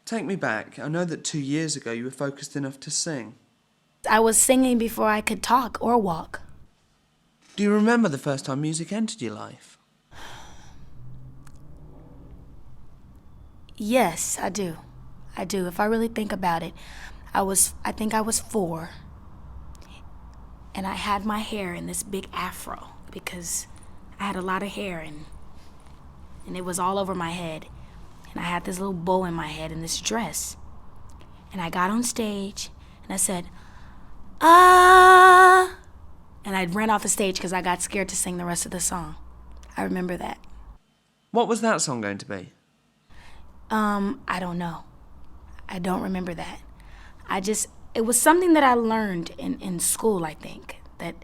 Take me back. I know that 2 years ago you were focused enough to sing. I was singing before I could talk or walk. Do you remember the first time music entered your life? Yes, I do. I do. If I really think about it, I think I was 4. And I had my hair in this big afro because I had a lot of hair and it was all over my head. And I had this little bow in my head and this dress. And I got on stage and I said, ah, and I ran off the stage because I got scared to sing the rest of the song. I remember that. What was that song going to be? I don't know. I don't remember that. It was something that I learned in school, I think, that,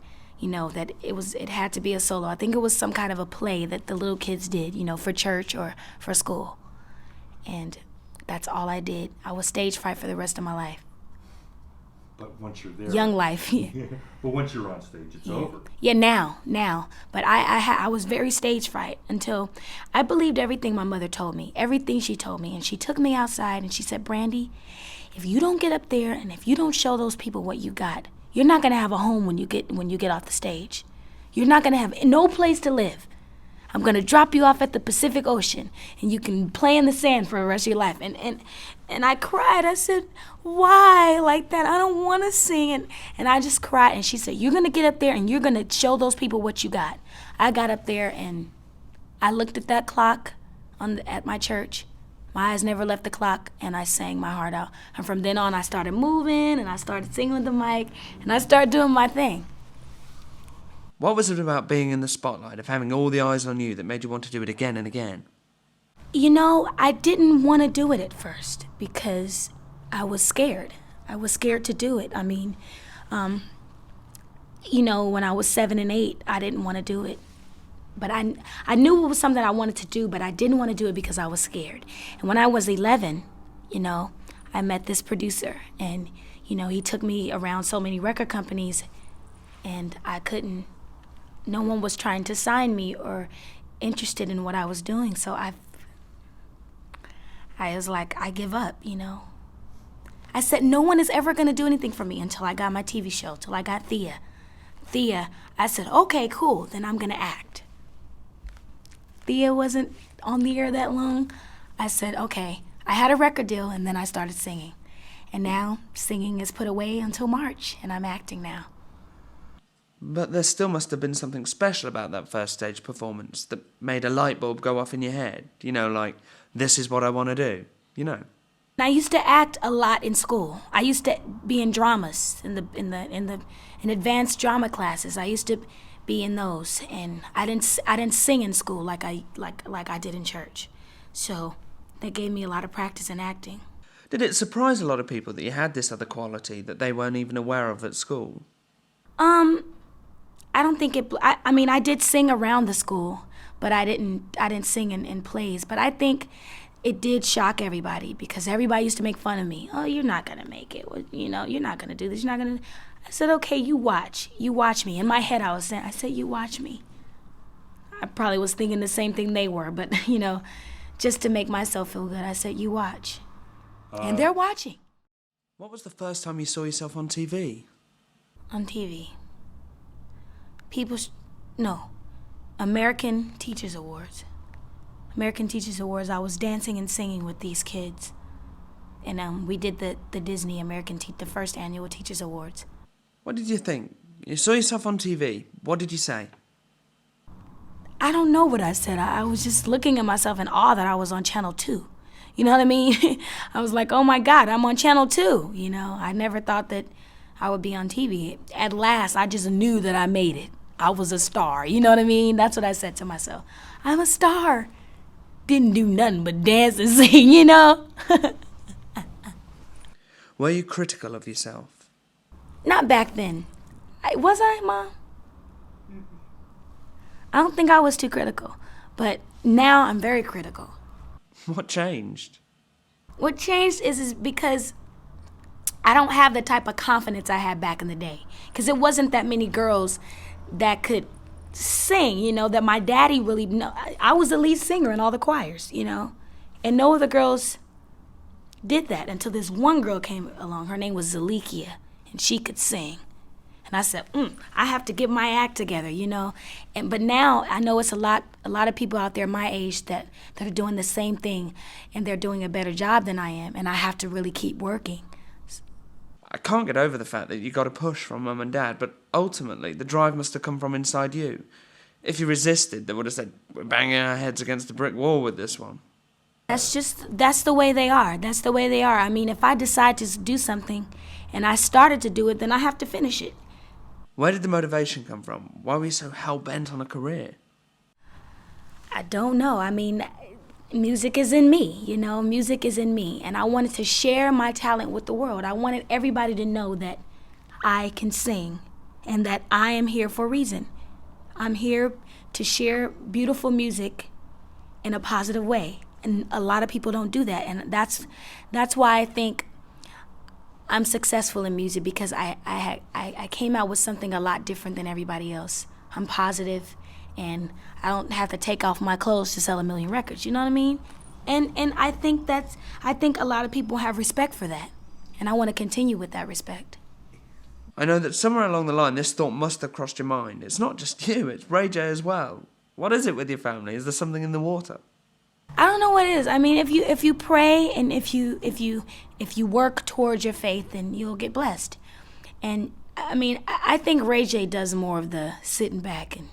that it had to be a solo. I think it was some kind of a play that the little kids did, for church or for school. And that's all I did. I was stage fright for the rest of my life. But once you're there... Young life, yeah. But once you're on stage, it's over. Yeah, now. But I was very stage fright until I believed everything my mother told me, everything she told me. And she took me outside and she said, Brandy, if you don't get up there and if you don't show those people what you got, you're not going to have a home when you get off the stage. You're not going to have no place to live. I'm going to drop you off at the Pacific Ocean, and you can play in the sand for the rest of your life. And I cried. I said, why like that? I don't want to sing. And I just cried. And she said, you're going to get up there, and you're going to show those people what you got. I got up there, and I looked at that clock at my church. My eyes never left the clock, and I sang my heart out. And from then on, I started moving, and I started singing with the mic, and I started doing my thing. What was it about being in the spotlight, of having all the eyes on you, that made you want to do it again and again? I didn't want to do it at first because I was scared. I was scared to do it. I mean, when I was 7 and 8, I didn't want to do it. But I knew it was something I wanted to do, but I didn't want to do it because I was scared. And when I was 11, I met this producer, and, he took me around so many record companies, and no one was trying to sign me or interested in what I was doing. So I was like, I give up, I said, no one is ever going to do anything for me until I got my TV show, till I got Thea. I said, okay, cool, then I'm going to act. Thea wasn't on the air that long. I said, okay, I had a record deal, and then I started singing. And now singing is put away until March, and I'm acting now. But there still must have been something special about that first stage performance that made a light bulb go off in your head. Like, this is what I want to do, I used to act a lot in school. I used to be in dramas, in advanced drama classes. I used to be in those, and I didn't sing in school like I did in church. So that gave me a lot of practice in acting. Did it surprise a lot of people that you had this other quality that they weren't even aware of at school? I don't think it. I mean, I did sing around the school, but I didn't sing in plays. But I think it did shock everybody because everybody used to make fun of me. Oh, you're not gonna make it. Well, you're not gonna do this. You're not gonna. I said, okay, you watch me. In my head, I said, you watch me. I probably was thinking the same thing they were, but just to make myself feel good, I said, you watch, and they're watching. What was the first time you saw yourself on TV? On TV. American Teachers Awards. American Teachers Awards, I was dancing and singing with these kids. And we did the Disney the first annual Teachers Awards. What did you think? You saw yourself on TV. What did you say? I don't know what I said. I was just looking at myself in awe that I was on Channel 2. You know what I mean? I was like, oh my God, I'm on Channel 2. I never thought that I would be on TV. At last, I just knew that I made it. I was a star, you know what I mean? That's what I said to myself. I'm a star. Didn't do nothing but dance and sing, Were you critical of yourself? Not back then. Was I, Mom? I don't think I was too critical. But now I'm very critical. What changed? What changed is because I don't have the type of confidence I had back in the day. Because it wasn't that many girls that could sing, that my daddy really I was the lead singer in all the choirs, and no other girls did that until this one girl came along. Her name was Zalikia, and she could sing. And I said, I have to get my act together, you know. But now I know it's a lot of people out there my age that are doing the same thing, and they're doing a better job than I am, and I have to really keep working. I can't get over the fact that you got a push from Mum and Dad, but ultimately the drive must have come from inside you. If you resisted, they would have said, we're banging our heads against a brick wall with this one. That's the way they are. That's the way they are. I mean, if I decide to do something and I started to do it, then I have to finish it. Where did the motivation come from? Why were you so hell-bent on a career? I don't know. I mean, music is in me, you know. Music is in me. And I wanted to share my talent with the world. I wanted everybody to know that I can sing and that I am here for a reason. I'm here to share beautiful music in a positive way. And a lot of people don't do that. And that's why I think I'm successful in music, because I came out with something a lot different than everybody else. I'm positive, and I don't have to take off my clothes to sell 1 million records. You know what I mean? And I think a lot of people have respect for that, and I want to continue with that respect. I know that somewhere along the line this thought must have crossed your mind. It's not just you, it's Ray J as well. What is it with your family? Is there something in the water? I don't know what it is. I mean, if you pray and if you work towards your faith, then you'll get blessed. And I mean, I think Ray J does more of the sitting back and,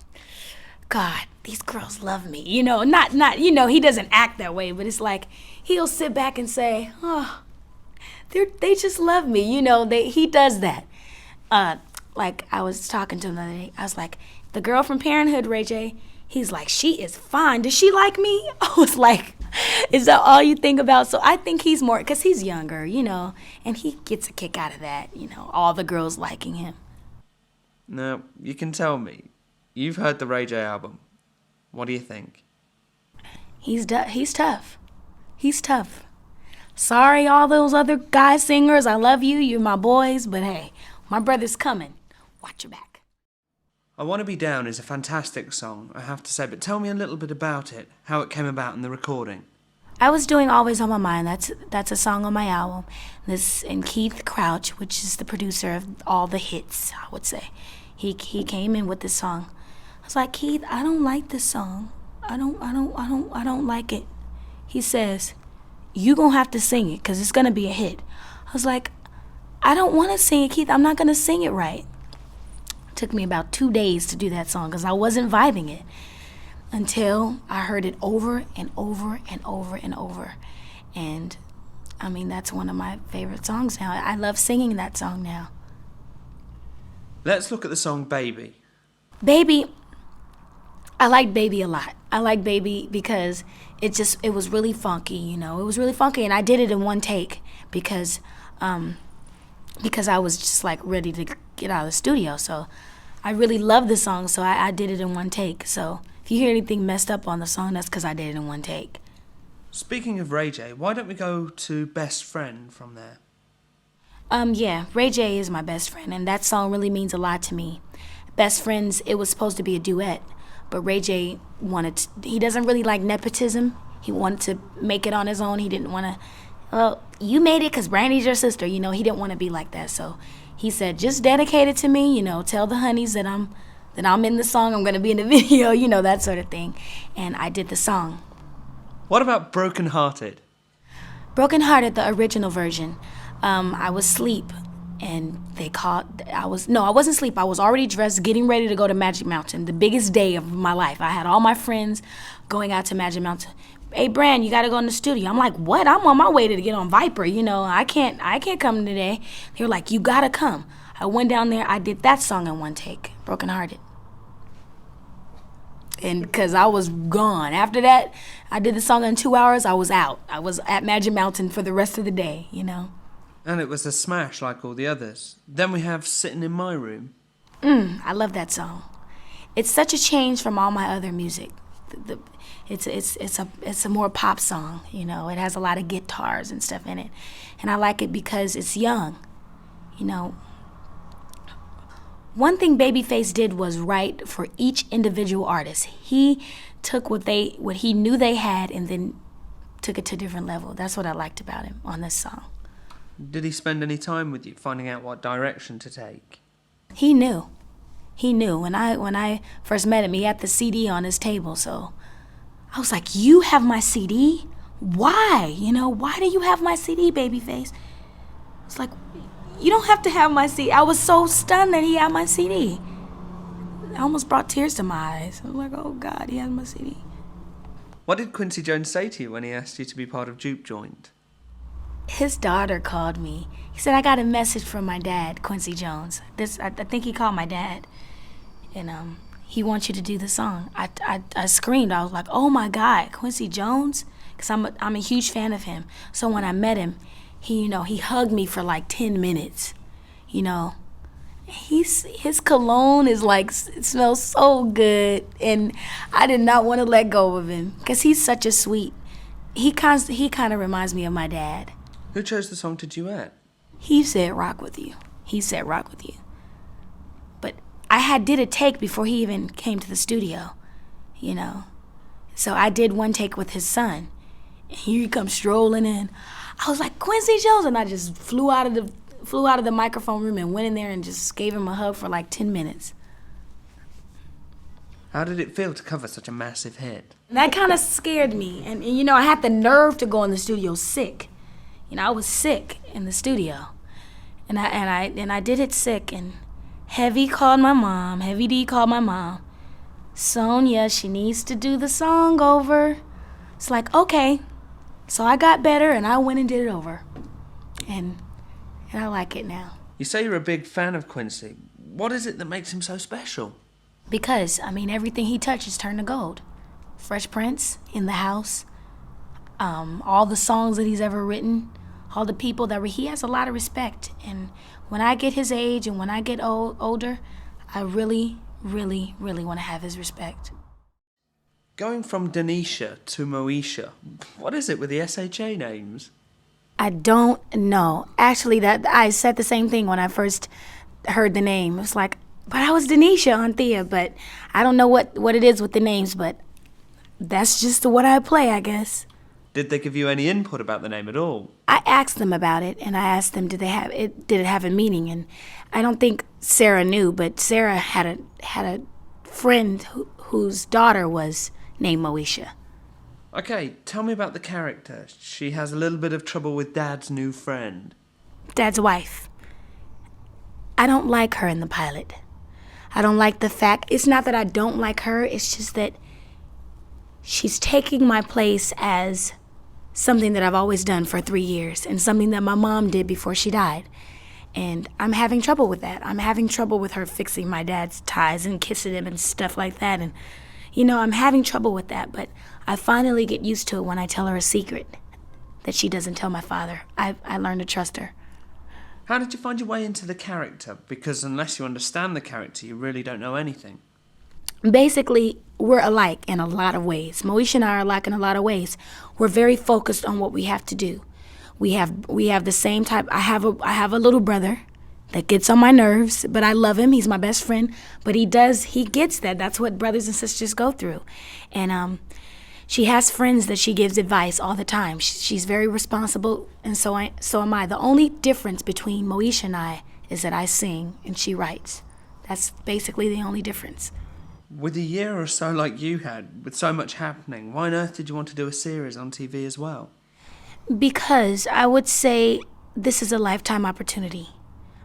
God, these girls love me. You know, not you know, he doesn't act that way, but it's like he'll sit back and say, oh, they just love me. You know, he does that. Like I was talking to him the other day. I was like, the girl from Parenthood, Ray J. He's like, she is fine. Does she like me? I was like, is that all you think about? So I think he's more, because he's younger, you know, and he gets a kick out of that, you know, all the girls liking him. Now, you can tell me. You've heard the Ray J album. What do you think? He's tough. He's tough. Sorry, all those other guy singers. I love you. You're my boys. But hey, my brother's coming. Watch your back. I Want to Be Down is a fantastic song, I have to say, but tell me a little bit about it, how it came about in the recording. I was doing Always on My Mind. That's a song on my album. And Keith Crouch, which is the producer of all the hits, I would say, he came in with this song. I was like, Keith, I don't like this song. I don't like it. He says, you gonna have to sing it, 'cause it's gonna be a hit. I was like, I don't want to sing it, Keith. I'm not gonna sing it right. Took me about 2 days to do that song because I wasn't vibing it until I heard it over and over and over and over. And I mean, that's one of my favorite songs now. I love singing that song now. Let's look at the song Baby. Baby, I like Baby a lot. I like Baby because it was really funky, you know. It was really funky, and I did it in one take because I was just like ready to get out of the studio. So I really love the song, so I did it in one take. So if you hear anything messed up on the song, that's because I did it in one take. Speaking of Ray J, why don't we go to Best Friend from there? Yeah, Ray J is my best friend, and that song really means a lot to me. Best Friends, it was supposed to be a duet, but Ray J he doesn't really like nepotism. He wanted to make it on his own. He didn't want to, well, you made it because Brandy's your sister, you know. He didn't want to be like that, so he said, just dedicate it to me, you know, tell the honeys that I'm in the song, I'm going to be in the video, you know, that sort of thing. And I did the song. What about Broken Hearted? Broken Hearted, the original version. I was asleep, and I wasn't asleep. I was already dressed, getting ready to go to Magic Mountain, the biggest day of my life. I had all my friends going out to Magic Mountain. Hey, Brand, you got to go in the studio. I'm like, what? I'm on my way to get on Viper, you know. I can't come today. They were like, you got to come. I went down there. I did that song in one take, Broken Hearted. And because I was gone. After that, I did the song in 2 hours. I was out. I was at Magic Mountain for the rest of the day, you know. And it was a smash like all the others. Then we have Sitting in My Room. I love that song. It's such a change from all my other music. It's a more pop song, you know. It has a lot of guitars and stuff in it, and I like it because it's young, you know. One thing Babyface did was right for each individual artist. He took what he knew they had and then took it to a different level. That's what I liked about him on this song. Did he spend any time with you finding out what direction to take? He knew. He knew. When I first met him, he had the CD on his table, so I was like, you have my CD? Why? Why do you have my CD, Babyface? It's like, you don't have to have my CD. I was so stunned that he had my CD. I almost brought tears to my eyes. I was like, oh God, he has my CD. What did Quincy Jones say to you when he asked you to be part of Juke Joint? His daughter called me. He said, I got a message from my dad, Quincy Jones. I think he called my dad. And he wants you to do the song. I screamed. I was like, oh my God, Quincy Jones? Because I'm a huge fan of him. So when I met him, he hugged me for like 10 minutes. His cologne is like, it smells so good. And I did not want to let go of him because he's such a sweet. He kind of reminds me of my dad. Who chose the song to duet? He said rock with you. But I did a take before he even came to the studio, So I did one take with his son. And here he comes strolling in. I was like, Quincy Jones, and I just flew out of the microphone room and went in there and just gave him a hug for like 10 minutes. How did it feel to cover such a massive hit? That kind of scared me. And I had the nerve to go in the studio sick. I was sick in the studio. And I did it sick. And Heavy called my mom. Heavy D called my mom. Sonia, she needs to do the song over. It's like, okay. So I got better and I went and did it over. And I like it now. You say you're a big fan of Quincy. What is it that makes him so special? Because, everything he touches turn to gold. Fresh Prince, In the House, all the songs that he's ever written, all the people he has a lot of respect. And when I get his age and when I get older, I really, really, really want to have his respect. Going from Denisha to Moesha, what is it with the SHA names? I don't know. Actually, I said the same thing when I first heard the name. It was like, but I was Denisha on Thea, but I don't know what it is with the names, but that's just what I play, I guess. Did they give you any input about the name at all? I asked them about it, and I asked them, did it have a meaning? And I don't think Sarah knew, but Sarah had a friend whose daughter was named Moesha. Okay, tell me about the character. She has a little bit of trouble with Dad's new friend. Dad's wife. I don't like her in the pilot. I don't like the fact, it's not that I don't like her, it's just that she's taking my place as something that I've always done for 3 years and something that my mom did before she died. And I'm having trouble with that. I'm having trouble with her fixing my dad's ties and kissing him and stuff like that. And, I'm having trouble with that, but I finally get used to it when I tell her a secret that she doesn't tell my father. I learned to trust her. How did you find your way into the character? Because unless you understand the character, you really don't know anything. Basically, we're alike in a lot of ways. Moesha and I are alike in a lot of ways. We're very focused on what we have to do. We have the same type. I have a little brother that gets on my nerves, but I love him. He's my best friend. But he gets that. That's what brothers and sisters go through. And she has friends that she gives advice all the time. She's very responsible, and so am I. The only difference between Moesha and I is that I sing and she writes. That's basically the only difference. With a year or so like you had, with so much happening, why on earth did you want to do a series on TV as well? Because I would say this is a lifetime opportunity.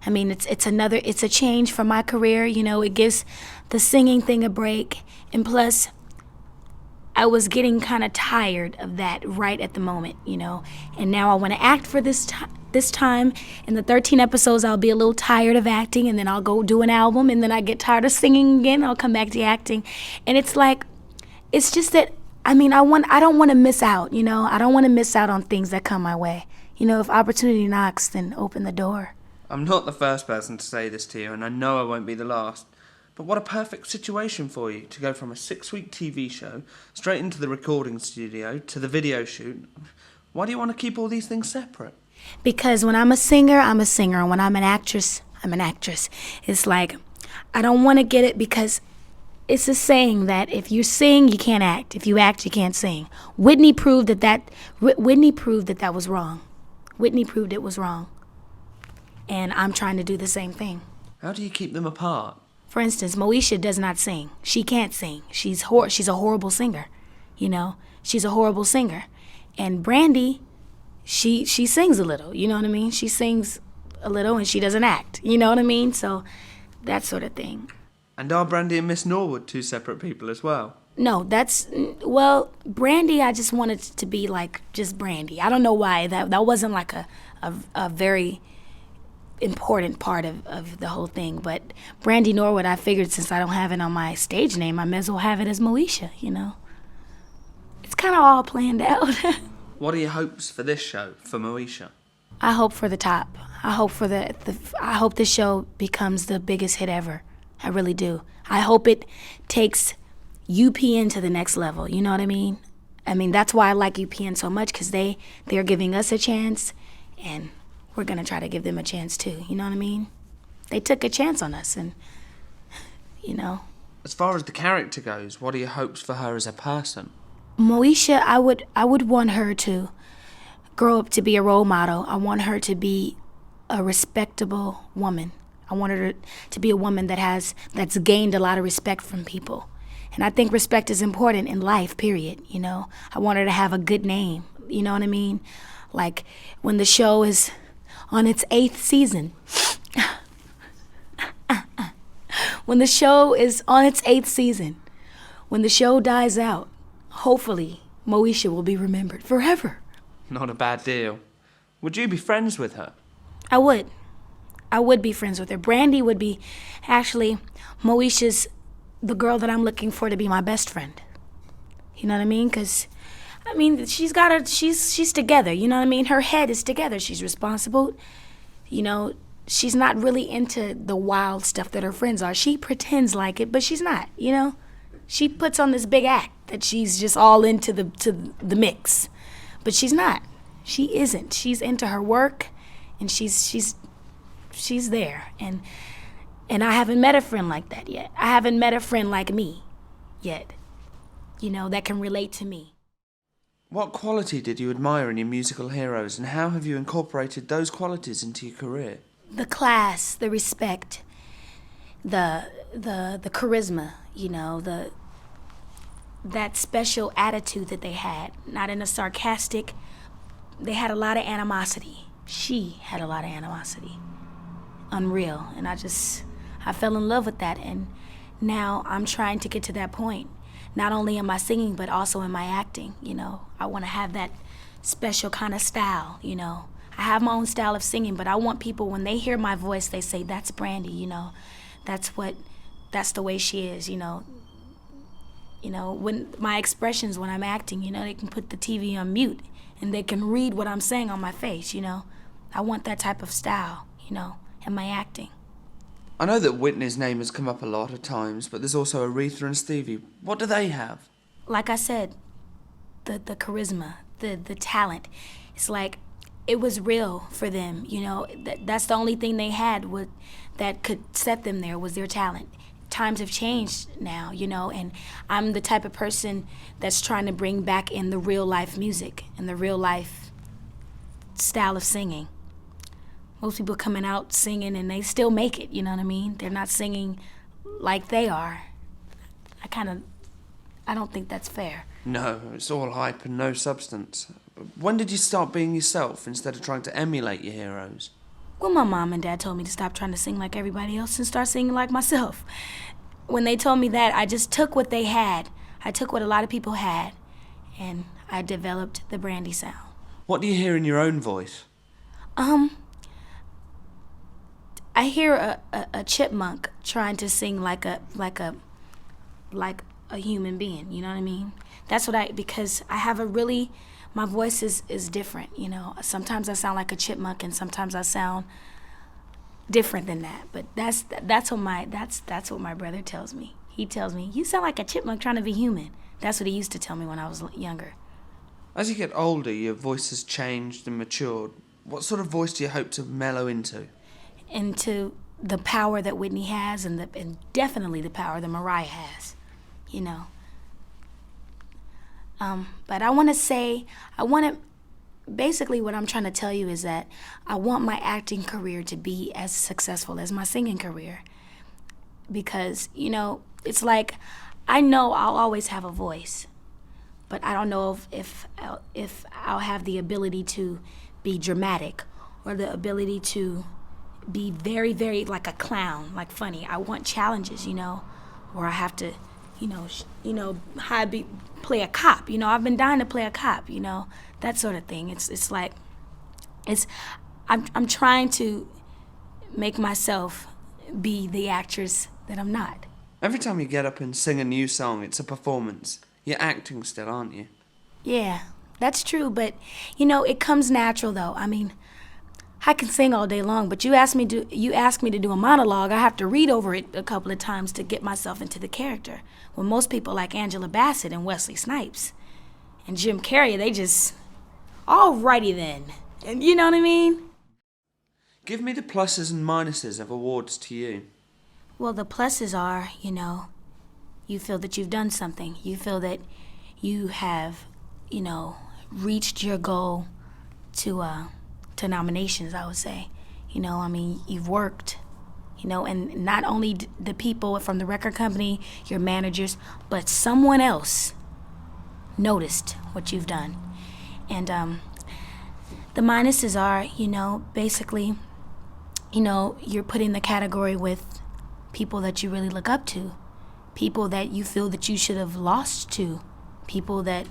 It's a change for my career. It gives the singing thing a break. And plus, I was getting kind of tired of that right at the moment, And now I want to act for this time. In the 13 episodes, I'll be a little tired of acting, and then I'll go do an album, and then I get tired of singing again. I'll come back to acting. And it's just that, I don't want to miss out, I don't want to miss out on things that come my way. If opportunity knocks, then open the door. I'm not the first person to say this to you, and I know I won't be the last. But what a perfect situation for you to go from a 6-week TV show straight into the recording studio to the video shoot. Why do you want to keep all these things separate? Because when I'm a singer, I'm a singer. And when I'm an actress, I'm an actress. It's like, I don't want to get it because it's a saying that if you sing, you can't act. If you act, you can't sing. Whitney proved that was wrong. Whitney proved it was wrong. And I'm trying to do the same thing. How do you keep them apart? For instance, Moesha does not sing. She can't sing. She's a horrible singer. You know, she's a horrible singer. And Brandy, she sings a little. You know what I mean? She sings a little and she doesn't act. You know what I mean? So that sort of thing. And are Brandy and Miss Norwood two separate people as well? No, Brandy, I just wanted to be like just Brandy. I don't know why. That wasn't like a very important part of the whole thing. But Brandy Norwood, I figured since I don't have it on my stage name, I may as well have it as Moesha, you know. It's kind of all planned out. What are your hopes for this show, for Moesha? I hope for the top. I hope for I hope this show becomes the biggest hit ever. I really do. I hope it takes UPN to the next level. You know what I mean? I mean, that's why I like UPN so much, because they're giving us a chance, and we're going to try to give them a chance too. You know what I mean? They took a chance on us, and, you know. As far as the character goes, what are your hopes for her as a person? Moesha, I would want her to grow up to be a role model. I want her to be a respectable woman. I want her to be a woman that's gained a lot of respect from people. And I think respect is important in life, period, you know. I want her to have a good name, you know what I mean? Like, when the show is on its 8th season, when the show is on its 8th season, when the show dies out, hopefully Moesha will be remembered forever. Not a bad deal. Would you be friends with her? I would be friends with her. Brandy would be, actually, Moesha's the girl that I'm looking for to be my best friend. You know what I mean? Because, I mean, she's together, you know what I mean? Her head is together. She's responsible. You know, she's not really into the wild stuff that her friends are. She pretends like it, but she's not, you know? She puts on this big act that she's just all into the mix. But she's not. She isn't. She's into her work, and she's there. And I haven't met a friend like that yet. I haven't met a friend like me yet, you know, that can relate to me. What quality did you admire in your musical heroes, and how have you incorporated those qualities into your career? The class, the respect, the charisma, you know, that special attitude that they had, not in a sarcastic. They had a lot of animosity. She had a lot of animosity. Unreal. And I fell in love with that, and now I'm trying to get to that point. Not only in my singing, but also in my acting, you know. I want to have that special kind of style, you know. I have my own style of singing, but I want people, when they hear my voice, they say, that's Brandy, you know. That's the way she is, you know. You know, when my expressions when I'm acting, you know, they can put the TV on mute and they can read what I'm saying on my face, you know. I want that type of style, you know, in my acting. I know that Whitney's name has come up a lot of times, but there's also Aretha and Stevie. What do they have? Like I said, the charisma, the talent. It's like it was real for them, you know. That's the only thing they had that could set them there was their talent. Times have changed now, you know, and I'm the type of person that's trying to bring back in the real life music and the real life style of singing. Most people coming out singing and they still make it, you know what I mean? They're not singing like they are. I don't think that's fair. No, it's all hype and no substance. When did you start being yourself instead of trying to emulate your heroes? Well, my mom and dad told me to stop trying to sing like everybody else and start singing like myself. When they told me that, I just took what they had. I took what a lot of people had, and I developed the Brandy sound. What do you hear in your own voice? I hear a chipmunk trying to sing like a human being, you know what I mean? That's what because I have my voice is different, you know. Sometimes I sound like a chipmunk and sometimes I sound different than that. But that's what my brother tells me. He tells me, you sound like a chipmunk trying to be human. That's what he used to tell me when I was younger. As you get older, your voice has changed and matured. What sort of voice do you hope to mellow into? Into the power that Whitney has and definitely the power that Mariah has, you know. But basically what I'm trying to tell you is that I want my acting career to be as successful as my singing career. Because, you know, it's like, I know I'll always have a voice, but I don't know if I'll have the ability to be dramatic or the ability to be very, very like a clown, like funny. I want challenges, you know, where I have to, play a cop. You know, I've been dying to play a cop, you know, that sort of thing. I'm trying to make myself be the actress that I'm not. Every time you get up and sing a new song, it's a performance. You're acting still, aren't you? Yeah, that's true, but, you know, it comes natural, though. I mean, I can sing all day long, but you ask me to do a monologue, I have to read over it a couple of times to get myself into the character. When most people like Angela Bassett and Wesley Snipes and Jim Carrey, they just, alrighty then. And you know what I mean? Give me the pluses and minuses of awards to you. Well, the pluses are, you know, you feel that you've done something. You feel that you have, you know, reached your goal to nominations, I would say. You know, I mean, you've worked, you know, and not only the people from the record company, your managers, but someone else noticed what you've done. And the minuses are, you know, basically, you know, you're put in the category with people that you really look up to, people that you feel that you should have lost to, people that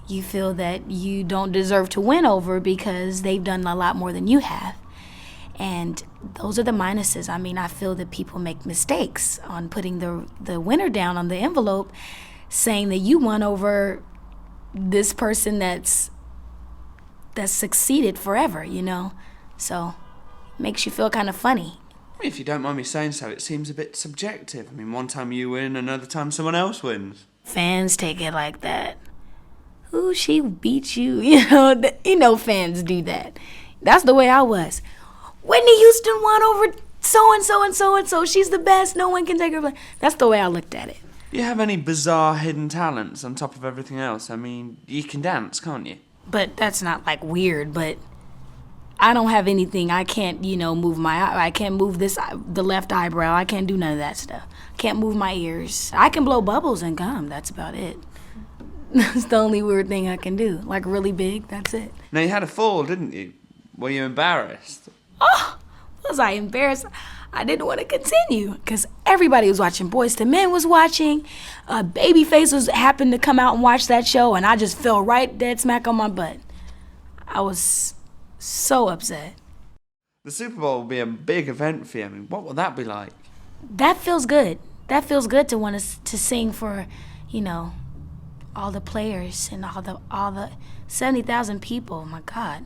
you feel that you don't deserve to win over because they've done a lot more than you have. And those are the minuses. I mean, I feel that people make mistakes on putting the winner down on the envelope, saying that you won over this person that's succeeded forever, you know? So it makes you feel kind of funny. If you don't mind me saying so, it seems a bit subjective. I mean, one time you win, another time someone else wins. Fans take it like that. Ooh, she beat you. You know fans do that. That's the way I was. Whitney Houston won over so-and-so and so-and-so. She's the best. No one can take her place. That's the way I looked at it. Do you have any bizarre hidden talents on top of everything else? I mean, you can dance, can't you? But that's not, like, weird, but I don't have anything. I can't, you know, move my eye. I can't move the left eyebrow. I can't do none of that stuff. Can't move my ears. I can blow bubbles and gum. That's about it. That's the only weird thing I can do. Like, really big, that's it. Now, you had a fall, didn't you? Were you embarrassed? Oh, was I embarrassed? I didn't want to continue because everybody was watching. Boyz II Men was watching. Babyface happened to come out and watch that show, and I just fell right dead smack on my butt. I was so upset. The Super Bowl will be a big event for you. I mean, what will that be like? That feels good. That feels good to want to sing for, you know, all the players and all the 70,000 people. My God.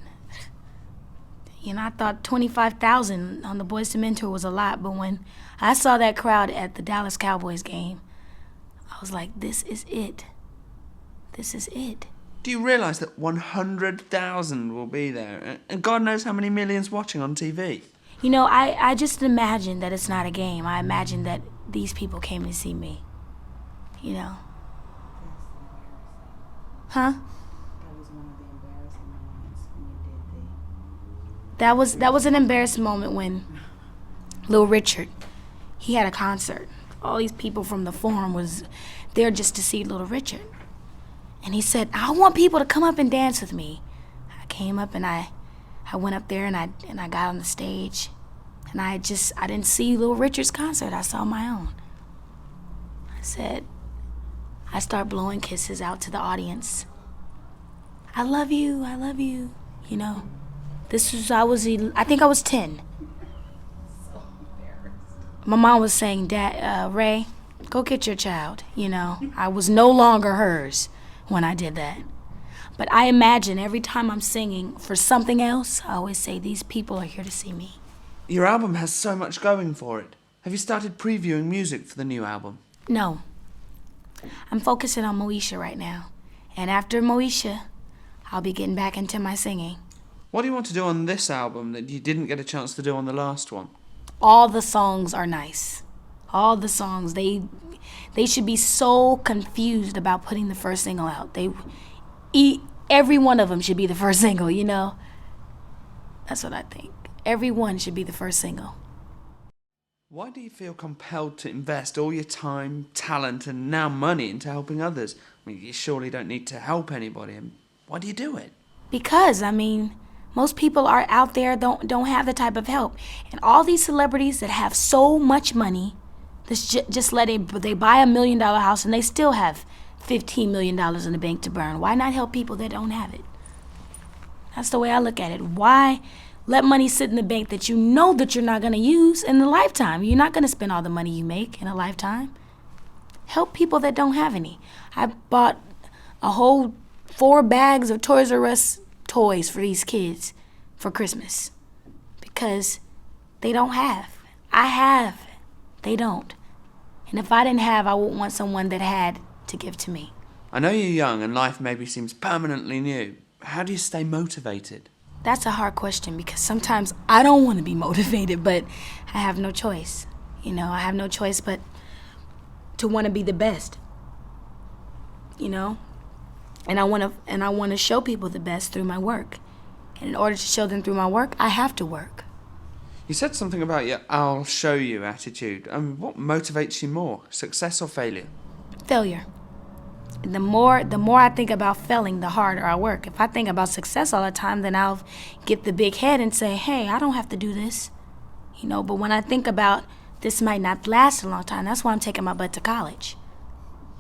You know, I thought 25,000 on the Boyz II Men tour was a lot, but when I saw that crowd at the Dallas Cowboys game, I was like, this is it. This is it. Do you realise that 100,000 will be there? And God knows how many millions watching on TV. You know, I just imagine that it's not a game. I imagine that these people came to see me. You know? Huh? That was an embarrassing moment when Little Richard, he had a concert. All these people from the Forum was there just to see Little Richard. And he said, I want people to come up and dance with me. I came up and I went up there and I got on the stage. And I didn't see Little Richard's concert. I saw my own. I start blowing kisses out to the audience. I love you, you know. I think I was 10. So embarrassed. My mom was saying, Dad, Ray, go get your child, you know. I was no longer hers when I did that. But I imagine every time I'm singing for something else, I always say, these people are here to see me. Your album has so much going for it. Have you started previewing music for the new album? No. I'm focusing on Moesha right now. And after Moesha, I'll be getting back into my singing. What do you want to do on this album that you didn't get a chance to do on the last one? all the songs are nice. All the songs, they should be so confused about putting the first single out. Every one of them should be the first single, you know? That's what I think. Every one should be the first single. Why do you feel compelled to invest all your time, talent, and now money into helping others? I mean, you surely don't need to help anybody, and why do you do it? Because, I mean, most people are out there don't have the type of help. And all these celebrities that have so much money, they buy $1 million house and they still have $15 million in the bank to burn. Why not help people that don't have it? That's the way I look at it. Why let money sit in the bank that you know that you're not going to use in a lifetime? You're not going to spend all the money you make in a lifetime. Help people that don't have any. I bought a whole 4 bags of Toys R Us toys for these kids for Christmas because they don't have. I have. They don't. And if I didn't have, I would want someone that had to give to me. I know you're young and life maybe seems permanently new. How do you stay motivated? That's a hard question because sometimes I don't want to be motivated, but I have no choice. You know, I have no choice but to want to be the best. You know? And I want to show people the best through my work. And in order to show them through my work, I have to work. You said something about your "I'll show you" attitude. What motivates you more, success or failure? Failure. The more I think about failing, the harder I work. If I think about success all the time, then I'll get the big head and say, hey, I don't have to do this. You know, but when I think about this might not last a long time, that's why I'm taking my butt to college.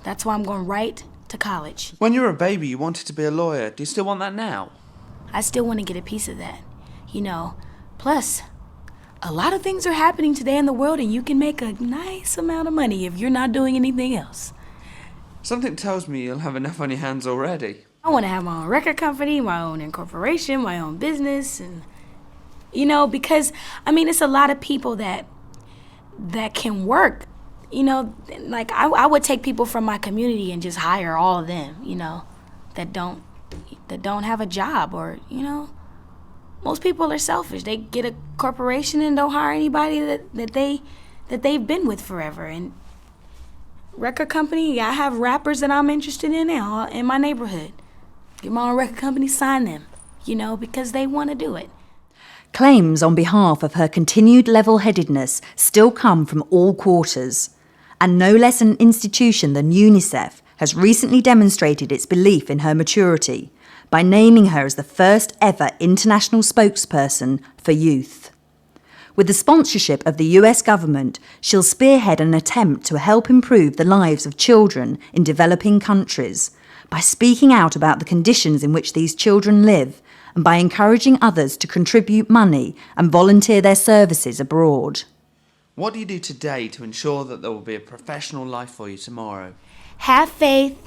That's why I'm going right to college. When you were a baby, you wanted to be a lawyer. Do you still want that now? I still want to get a piece of that. You know, plus, a lot of things are happening today in the world and you can make a nice amount of money if you're not doing anything else. Something tells me you'll have enough on your hands already. I want to have my own record company, my own incorporation, my own business, and, you know, because, I mean, it's a lot of people that can work, you know, like I would take people from my community and just hire all of them, you know, that don't have a job or, you know, most people are selfish. They get a corporation and don't hire anybody that they've been with forever. And record company, I have rappers that I'm interested in now in my neighborhood. Get my own record company, sign them, you know, because they want to do it. Claims on behalf of her continued level-headedness still come from all quarters, and no less an institution than UNICEF has recently demonstrated its belief in her maturity by naming her as the first ever international spokesperson for youth. With the sponsorship of the US government, she'll spearhead an attempt to help improve the lives of children in developing countries by speaking out about the conditions in which these children live and by encouraging others to contribute money and volunteer their services abroad. What do you do today to ensure that there will be a professional life for you tomorrow? Have faith,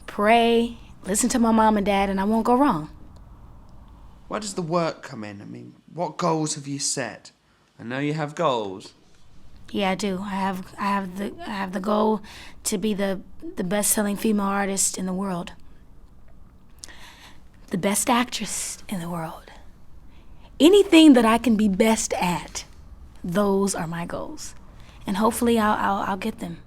pray, listen to my mom and dad, and I won't go wrong. Where does the work come in? I mean, what goals have you set? I know you have goals. Yeah, I do. I have the goal to be the best-selling female artist in the world. The best actress in the world. Anything that I can be best at, those are my goals. And hopefully I'll get them.